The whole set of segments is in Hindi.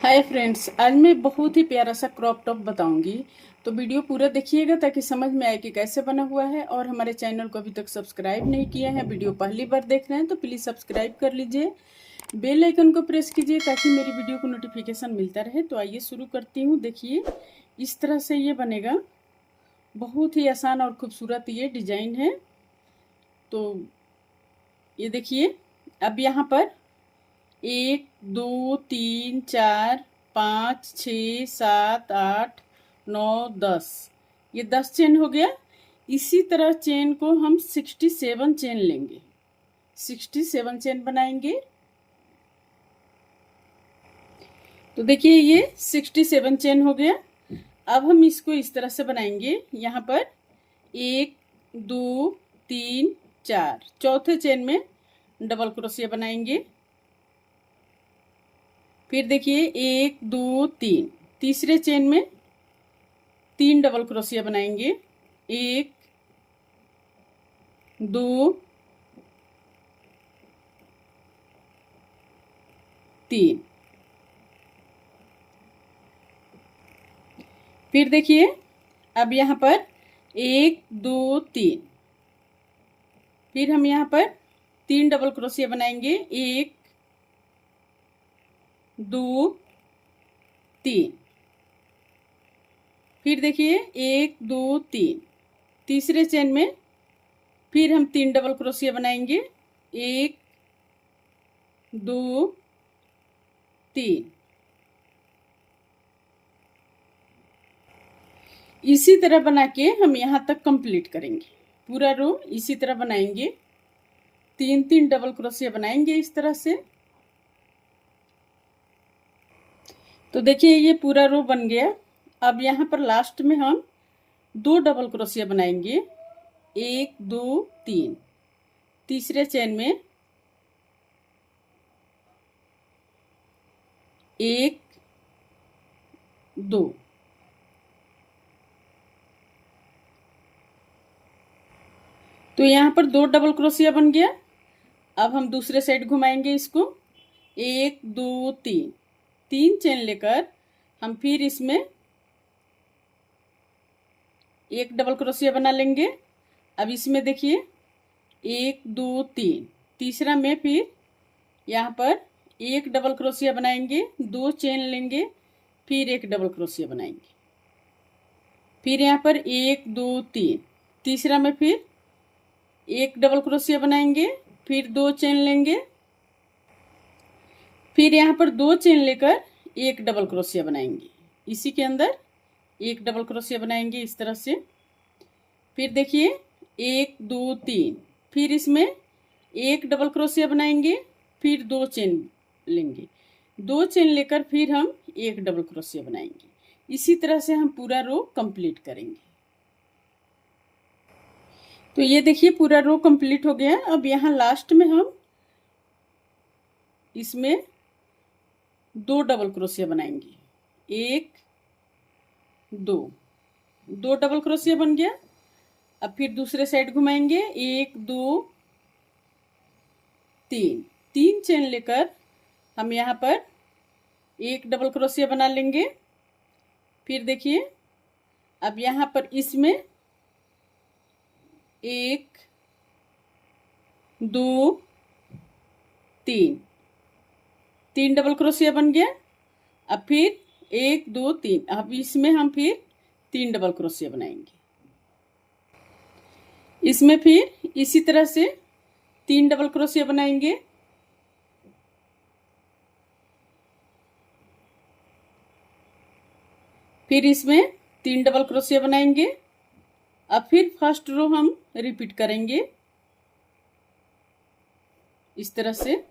हाय फ्रेंड्स, आज मैं बहुत ही प्यारा सा क्रॉप टॉप बताऊंगी। तो वीडियो पूरा देखिएगा ताकि समझ में आए कि कैसे बना हुआ है। और हमारे चैनल को अभी तक सब्सक्राइब नहीं किया है, वीडियो पहली बार देख रहे हैं तो प्लीज़ सब्सक्राइब कर लीजिए, बेल आइकन को प्रेस कीजिए ताकि मेरी वीडियो को नोटिफिकेशन मिलता रहे। तो आइए शुरू करती हूँ। देखिए इस तरह से ये बनेगा। बहुत ही आसान और खूबसूरत ये डिजाइन है। तो ये देखिए, अब यहाँ पर 1 2 3 4 5 6 7 8 9 10, ये 10 चेन हो गया। इसी तरह चेन को हम 67 चेन लेंगे, 67 चेन बनाएंगे। तो देखिए ये 67 चेन हो गया। अब हम इसको इस तरह से बनाएंगे। यहाँ पर 1 2 3 4, चौथे चेन में डबल क्रोशिया बनाएंगे। फिर देखिए 1 2 3, तीसरे चेन में 3 डबल क्रोशिया बनाएंगे। 1 2 3। फिर देखिए अब यहाँ पर 1 2 3, फिर हम यहाँ पर 3 डबल क्रोशिया बनाएंगे। 1 2 3। फिर देखिए 1 2 3, तीसरे चेन में फिर हम 3 डबल क्रोशिया बनाएंगे। 1 2 3। इसी तरह बना के हम यहाँ तक कंप्लीट करेंगे। पूरा रो इसी तरह बनाएंगे, 3 डबल क्रोशिया बनाएंगे इस तरह से। तो देखिए ये पूरा रो बन गया। अब यहाँ पर लास्ट में हम 2 डबल क्रोशिया बनाएंगे। 1 2 3, तीसरे चेन में 1 2। तो यहाँ पर 2 डबल क्रोशिया बन गया। अब हम दूसरे साइड घुमाएंगे इसको। 1 2 3, 3 चेन लेकर हम फिर इसमें एक डबल क्रोशिया बना लेंगे। अब इसमें देखिए 1 2 3, तीसरा में फिर यहाँ पर एक डबल क्रोशिया बनाएंगे, 2 चेन लेंगे, फिर एक डबल क्रोशिया बनाएंगे। फिर यहाँ पर 1 2 3, तीसरा में फिर एक डबल क्रोशिया बनाएंगे, फिर 2 चेन लेंगे, फिर यहाँ पर 2 चेन लेकर एक डबल क्रोशिया बनाएंगे। इसी के अंदर एक डबल क्रोशिया बनाएंगे इस तरह से। फिर देखिए 1 2 3, फिर इसमें एक डबल क्रोशिया बनाएंगे, फिर 2 चेन लेंगे, 2 चेन लेकर फिर हम एक डबल क्रोशिया बनाएंगे। इसी तरह से हम पूरा रो कंप्लीट करेंगे। तो ये देखिए पूरा रो कंप्लीट हो गया। अब यहाँ लास्ट में हम इसमें 2 डबल क्रोशिया बनाएंगे। 1 2 डबल क्रोशिया बन गया। अब फिर दूसरे साइड घुमाएंगे। 1 2 3, 3 चेन लेकर हम यहाँ पर एक डबल क्रोशिया बना लेंगे। फिर देखिए अब यहाँ पर इसमें 1 2 3, 3 डबल क्रोशिया बन गया। अब फिर 1 2 3, अब इसमें हम फिर 3 डबल क्रोशिया बनाएंगे। इसमें फिर इसी तरह से 3 डबल क्रोशिया बनाएंगे। फिर इसमें 3 डबल क्रोशिया बनाएंगे। अब फिर फर्स्ट रो हम रिपीट करेंगे इस तरह से।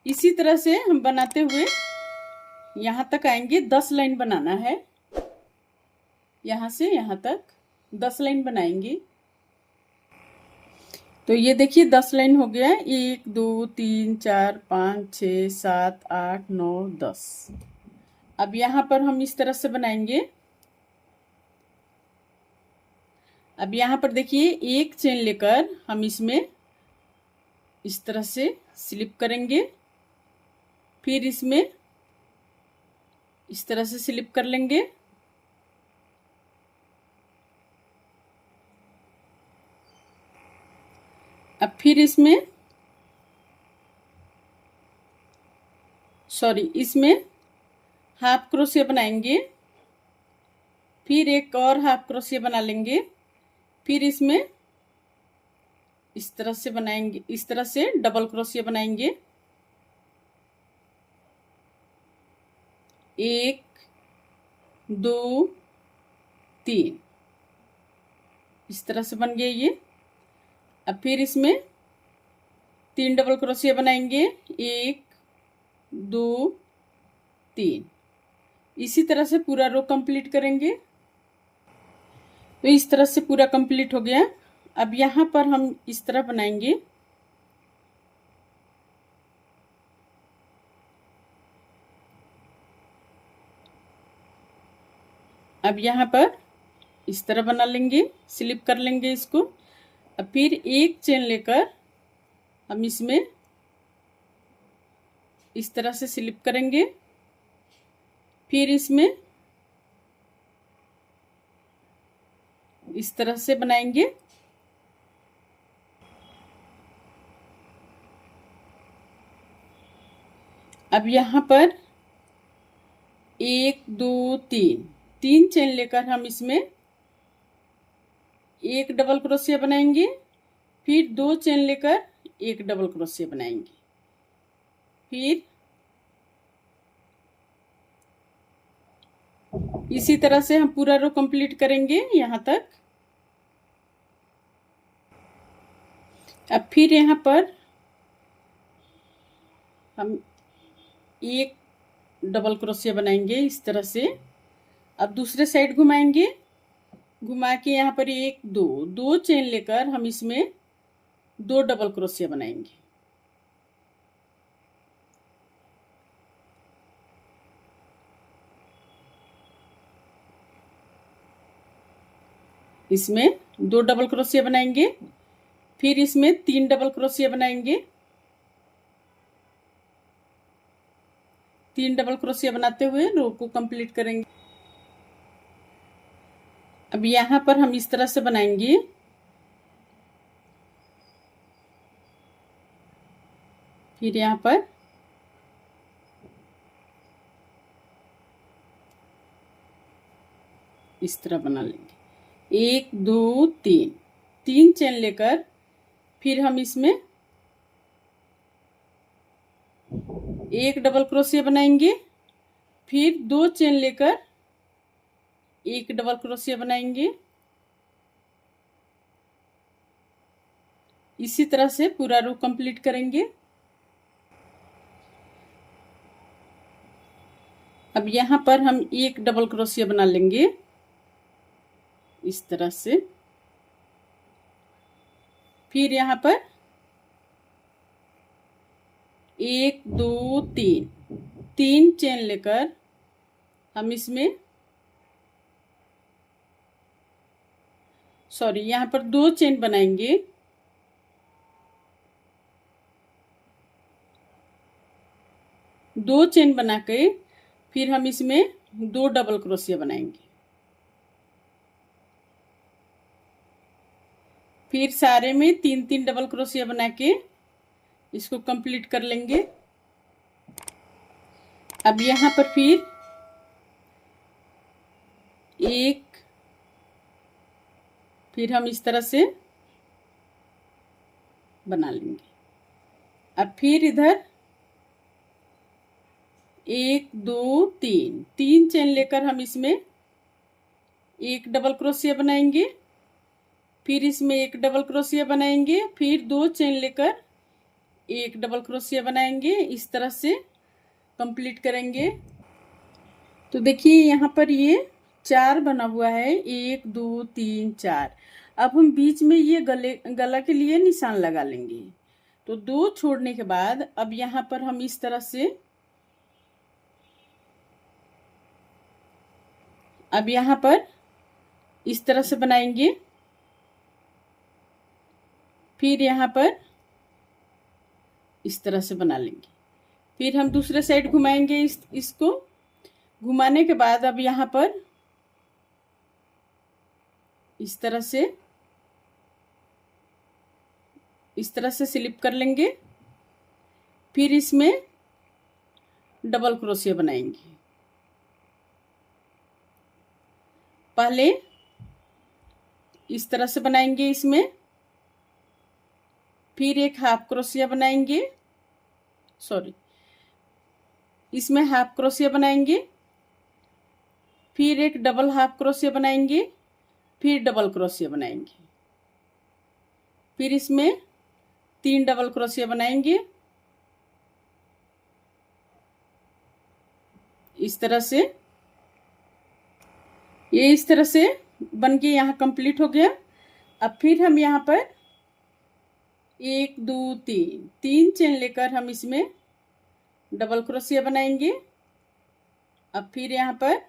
इसी तरह से हम बनाते हुए यहाँ तक आएंगे। 10 लाइन बनाना है, यहाँ से यहाँ तक 10 लाइन बनाएंगे। तो ये देखिए 10 लाइन हो गया। 1 2 3 4 5 6 7 8 9 10। अब यहाँ पर हम इस तरह से बनाएंगे। अब यहाँ पर देखिए एक चेन लेकर हम इसमें इस तरह से स्लिप करेंगे। फिर इसमें इस तरह से स्लिप कर लेंगे। अब फिर इसमें इसमें हाफ क्रोशिया बनाएंगे, फिर एक और हाफ क्रोशिया बना लेंगे, फिर इसमें इस तरह से बनाएंगे, इस तरह से डबल क्रोशिया बनाएंगे। एक, दो, तीन, इस तरह से बन गया ये। अब फिर इसमें 3 डबल क्रोशिया बनाएंगे, 1, 2, 3। इसी तरह से पूरा रो कंप्लीट करेंगे। तो इस तरह से पूरा कंप्लीट हो गया। अब यहाँ पर हम इस तरह बनाएंगे। अब यहाँ पर इस तरह बना लेंगे, स्लिप कर लेंगे इसको। अब फिर एक चेन लेकर हम इसमें इस तरह से स्लिप करेंगे, फिर इसमें इस तरह से बनाएंगे। अब यहाँ पर 1, 2, 3 चेन लेकर हम इसमें एक डबल क्रोशिया बनाएंगे, फिर 2 चेन लेकर एक डबल क्रोशिया बनाएंगे, फिर इसी तरह से हम पूरा रो कंप्लीट करेंगे यहाँ तक। अब फिर यहाँ पर हम एक डबल क्रोशिया बनाएंगे इस तरह से। अब दूसरे साइड घुमाएंगे, घुमा के यहाँ पर 1, 2 चेन लेकर हम इसमें 2 डबल क्रोशिया बनाएंगे। इसमें 2 डबल क्रोशिया बनाएंगे, फिर इसमें 3 डबल क्रोशिया बनाएंगे। 3 डबल क्रोशिया बनाते हुए रो को कंप्लीट करेंगे। अब यहाँ पर हम इस तरह से बनाएंगे। फिर यहाँ पर इस तरह बना लेंगे। 1, 2, 3 चेन लेकर फिर हम इसमें एक डबल क्रोशिया बनाएंगे, फिर 2 चेन लेकर एक डबल क्रोशिया बनाएंगे। इसी तरह से पूरा रो कंप्लीट करेंगे। अब यहाँ पर हम एक डबल क्रोशिया बना लेंगे इस तरह से। फिर यहाँ पर 1, 2, 3 चेन लेकर हम इसमें यहाँ पर 2 चेन बनाएंगे, दो चेन बना के फिर हम इसमें 2 डबल क्रोशिया बनाएंगे। फिर सारे में 3 डबल क्रोशिया बना के इसको कंप्लीट कर लेंगे। अब यहाँ पर फिर 1, फिर हम इस तरह से बना लेंगे। अब फिर इधर 1, 2, 3 चेन लेकर हम इसमें एक डबल क्रोशिया बनाएंगे, फिर इसमें एक डबल क्रोशिया बनाएंगे, फिर 2 चेन लेकर एक डबल क्रोशिया बनाएंगे। इस तरह से कंप्लीट करेंगे। तो देखिए यहाँ पर ये 4 बना हुआ है, 1, 2, 3, 4। अब हम बीच में ये गला के लिए निशान लगा लेंगे। तो 2 छोड़ने के बाद अब यहाँ पर हम इस तरह से, अब यहाँ पर इस तरह से बनाएंगे, फिर यहाँ पर इस तरह से बना लेंगे। फिर हम दूसरे साइड घुमाएंगे, इसको घुमाने के बाद अब यहाँ पर इस तरह से स्लिप कर लेंगे। फिर इसमें डबल क्रोशिया बनाएंगे। पहले इस तरह से बनाएंगे इसमें, फिर एक हाफ क्रोशिया बनाएंगे, इसमें हाफ क्रोशिया बनाएंगे, फिर एक डबल हाफ क्रोशिया बनाएंगे, फिर डबल क्रोशिया बनाएंगे, फिर इसमें 3 डबल क्रोशिया बनाएंगे इस तरह से। ये इस तरह से बन के यहाँ कंप्लीट हो गया। अब फिर हम यहाँ पर 1 2 3 चेन लेकर हम इसमें डबल क्रोशिया बनाएंगे। अब फिर यहाँ पर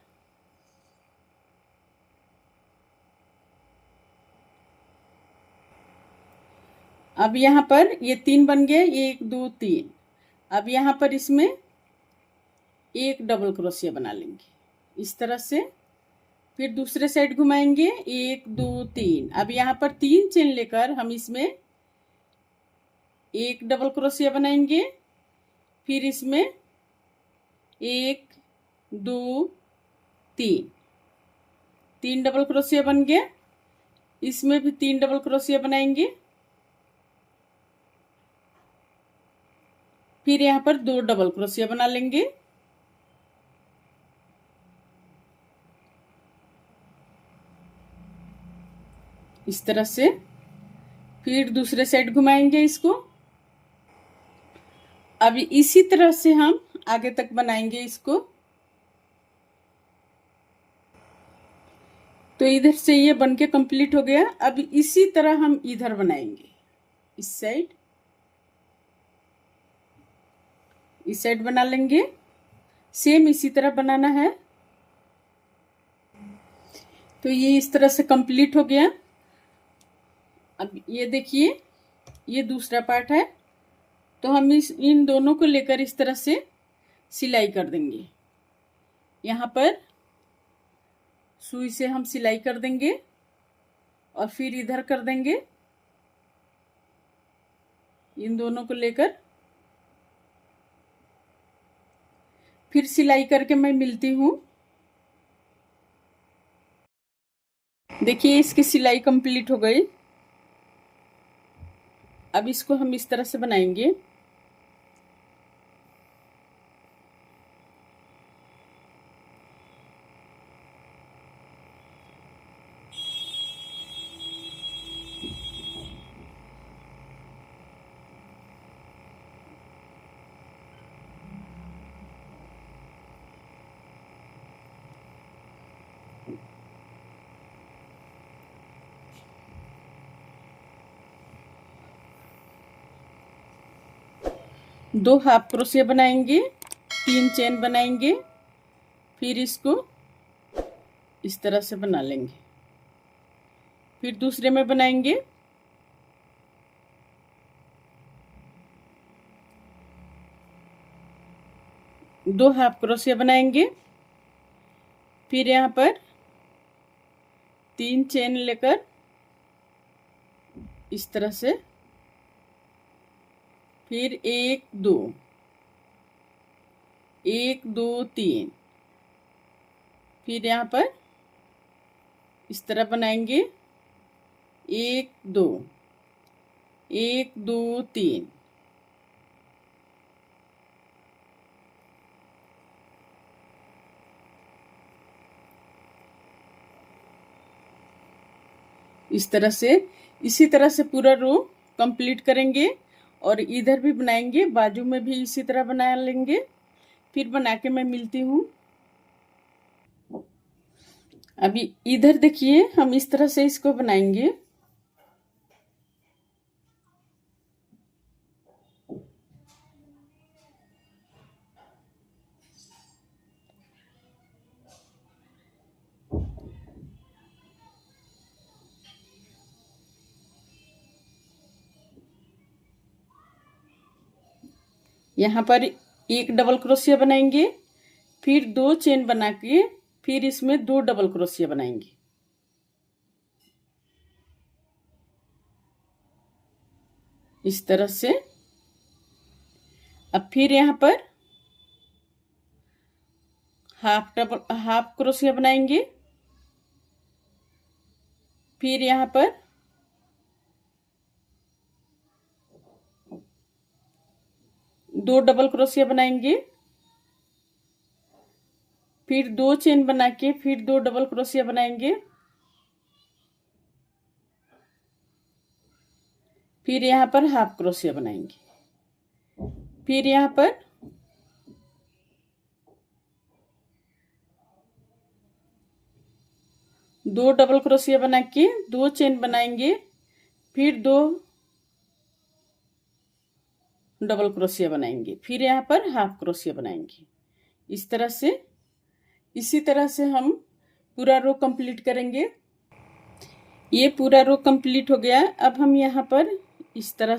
अब यहाँ पर ये 3 बन गए, 1 2 3। अब यहाँ पर इसमें एक डबल क्रोशिया बना लेंगे इस तरह से। फिर दूसरे साइड घुमाएंगे, 1 2 3। अब यहाँ पर 3 चेन लेकर हम इसमें एक डबल क्रोशिया बनाएंगे। फिर इसमें 1 2 3 डबल क्रोशिया बन गया। इसमें भी 3 डबल क्रोशिया बनाएंगे। फिर यहाँ पर 2 डबल क्रोशिया बना लेंगे। इस तरह से। फिर दूसरे साइड घुमाएंगे इसको। अब इसी तरह से हम आगे तक बनाएंगे इसको। तो इधर से ये बनके कंप्लीट हो गया। अब इसी तरह हम इधर बनाएंगे, इस साइड बना लेंगे। सेम इसी तरह बनाना है। तो ये इस तरह से कंप्लीट हो गया। अब ये देखिए, ये दूसरा पार्ट है। तो हम इन दोनों को लेकर इस तरह से सिलाई कर देंगे। यहाँ पर सुई से हम सिलाई कर देंगे और फिर इधर कर देंगे। इन दोनों को लेकर फिर सिलाई करके मैं मिलती हूँ। देखिए, इसकी सिलाई कंप्लीट हो गई। अब इसको हम इस तरह से बनाएंगे। दो हाफ क्रोशिया बनाएंगे, 3 चेन बनाएंगे, फिर इसको इस तरह से बना लेंगे। फिर दूसरे में बनाएंगे, दो हाफ क्रोशिया बनाएंगे। फिर यहाँ पर 3 चेन लेकर इस तरह से, फिर 1 2 1 2 3। फिर यहाँ पर इस तरह बनाएंगे, 1 2 1 2 3। इस तरह से, इसी तरह से पूरा रो कंप्लीट करेंगे। और इधर भी बनाएंगे, बाजू में भी इसी तरह बना लेंगे। फिर बना के मैं मिलती हूँ। अभी इधर देखिए, हम इस तरह से इसको बनाएंगे। यहाँ पर एक डबल क्रोशिया बनाएंगे, फिर 2 चेन बना के फिर इसमें 2 डबल क्रोशिया बनाएंगे। इस तरह से। अब फिर यहाँ पर हाफ क्रोशिया बनाएंगे। फिर यहाँ पर 2 डबल क्रोशिया बनाएंगे। फिर 2 चेन बना के फिर 2 डबल क्रोशिया बनाएंगे। फिर यहाँ पर हाफ क्रोशिया बनाएंगे। फिर यहाँ पर 2 डबल क्रोशिया बना के 2 चेन बनाएंगे। फिर 2 डबल क्रोशिया बनाएंगे। फिर यहाँ पर हाफ क्रोशिया बनाएंगे। इस तरह से, इसी तरह से हम पूरा रो कंप्लीट करेंगे। ये पूरा रो कंप्लीट हो गया। अब हम यहाँ पर इस तरह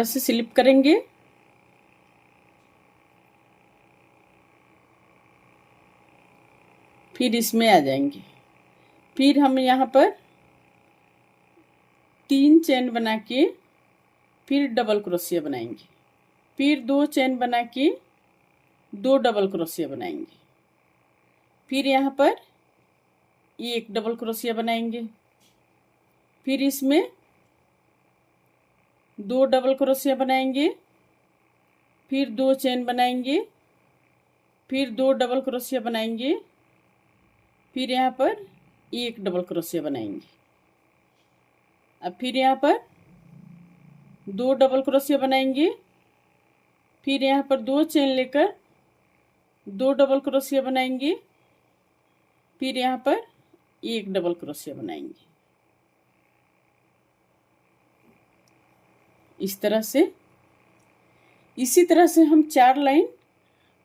से स्लिप करेंगे। फिर इसमें आ जाएंगे। फिर हम यहाँ पर 3 चेन बना के फिर डबल क्रोशिया बनाएंगे। फिर 2 चेन बना के 2 डबल क्रोशिया बनाएंगे। फिर यहाँ पर 1 डबल क्रोशिया बनाएंगे। फिर इसमें 2 डबल क्रोशिया बनाएंगे। फिर 2 चेन बनाएंगे। फिर 2 डबल क्रोशिया बनाएंगे। फिर यहाँ पर 1 डबल क्रोशिया बनाएंगे। अब फिर यहाँ पर 2 डबल क्रोशिया बनाएंगे। फिर यहाँ पर 2 चेन लेकर 2 डबल क्रोशिया बनाएंगे। फिर यहाँ पर 1 डबल क्रोशिया बनाएंगे। इस तरह से, इसी तरह से हम 4 लाइन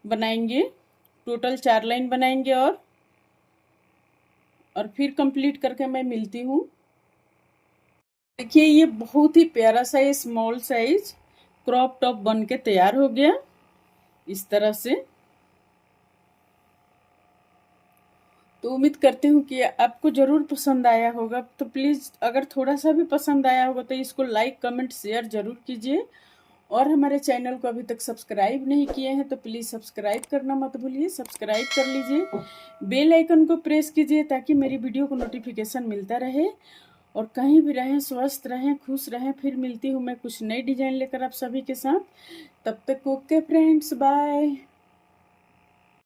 बनाएंगे। टोटल 4 लाइन बनाएंगे और फिर कंप्लीट करके मैं मिलती हूँ। देखिए, ये बहुत ही प्यारा सा ये स्मॉल साइज क्रॉप टॉप बन के तैयार हो गया इस तरह से। तो उम्मीद करती हूँ कि आपको ज़रूर पसंद आया होगा। तो प्लीज़ अगर थोड़ा सा भी पसंद आया होगा तो इसको लाइक कमेंट शेयर ज़रूर कीजिए। और हमारे चैनल को अभी तक सब्सक्राइब नहीं किए हैं तो प्लीज़ सब्सक्राइब करना मत भूलिए। सब्सक्राइब कर लीजिए, बेल आइकन को प्रेस कीजिए ताकि मेरी वीडियो को नोटिफिकेशन मिलता रहे। और कहीं भी रहें, स्वस्थ रहें, खुश रहें। फिर मिलती हूँ मैं कुछ नई डिजाइन लेकर आप सभी के साथ। तब तक ओके फ्रेंड्स, बाय।